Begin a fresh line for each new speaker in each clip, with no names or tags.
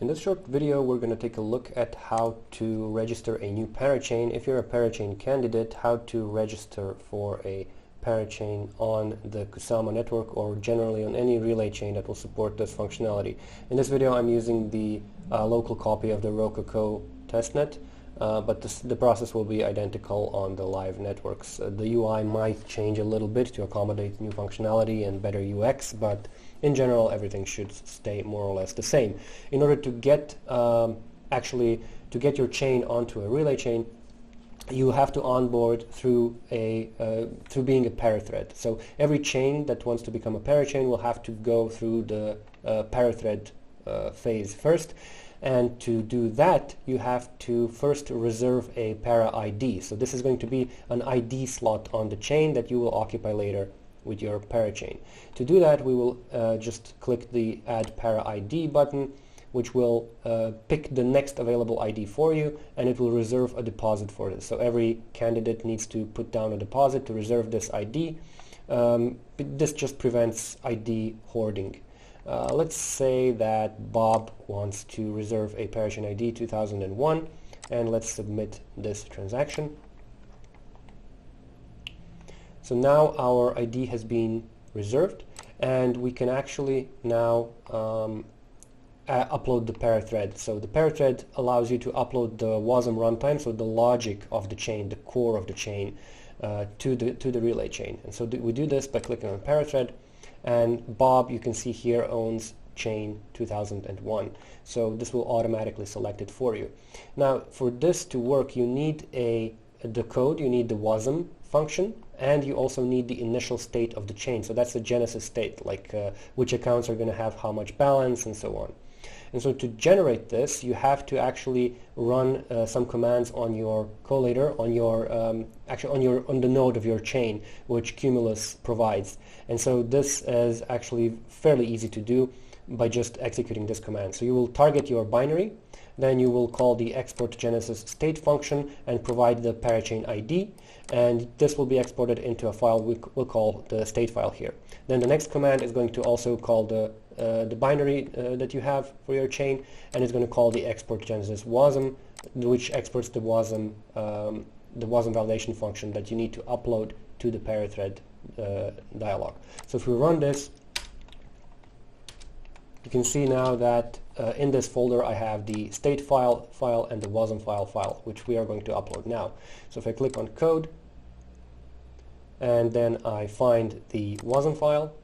In this short video, we're going to take a look at how to register a new parachain. If you're a parachain candidate, how to register for a parachain on the Kusama network or generally on any relay chain that will support this functionality. In this video, I'm using the local copy of the Rococo testnet, but the process will be identical on the live networks. The UI might change a little bit to accommodate new functionality and better UX, but in general everything should stay more or less the same. In order to get to get your chain onto a relay chain, you have to onboard through being a parathread. So every chain that wants to become a parachain will have to go through the parathread phase first. And to do that, you have to first reserve a para ID. So this is going to be an ID slot on the chain that you will occupy later with your parachain. To do that, we will just click the Add Para ID button, which will pick the next available ID for you, and it will reserve a deposit for this. So every candidate needs to put down a deposit to reserve this ID. This just prevents ID hoarding. Let's say that Bob wants to reserve a parachain ID 2001, and let's submit this transaction. So now our ID has been reserved, and we can actually now upload the parathread. So the parathread allows you to upload the WASM runtime, so the logic of the chain, the core of the chain, to the relay chain. And so we do this by clicking on parathread. And Bob, you can see here, owns chain 2001. So this will automatically select it for you. Now, for this to work, you need the code, you need the WASM function, and you also need the initial state of the chain. So that's the genesis state, like which accounts are going to have how much balance and so on. And so to generate this, you have to actually run some commands on your collator, on your on the node of your chain, which Cumulus provides. And so this is actually fairly easy to do by just executing this command. So you will target your binary, then you will call the export genesis state function and provide the parachain ID, and this will be exported into a file we'll call the state file here. Then the next command is going to also call the binary that you have for your chain, and it's going to call the export genesis WASM, which exports the WASM validation function that you need to upload to the parathread dialog. So if we run this, you can see now that in this folder I have the state file and the WASM file, which we are going to upload now. So if I click on code and then I find the WASM file,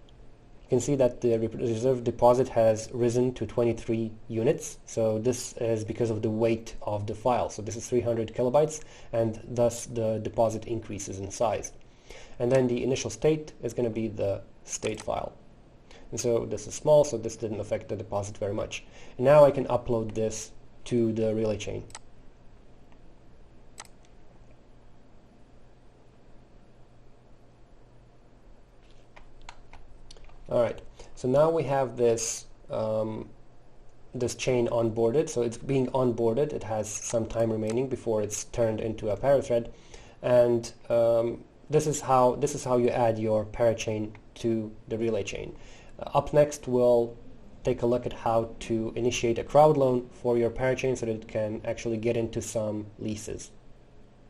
you can see that the reserved deposit has risen to 23 units. So this is because of the weight of the file. So this is 300 kilobytes, and thus the deposit increases in size. And then the initial state is going to be the state file. And so this is small, so this didn't affect the deposit very much. And now I can upload this to the relay chain. All right, so now we have this this chain onboarded. So it's being onboarded. It has some time remaining before it's turned into a parathread, and this is how you add your parachain to the relay chain. Up next, we'll take a look at how to initiate a crowd loan for your parachain so that it can actually get into some leases.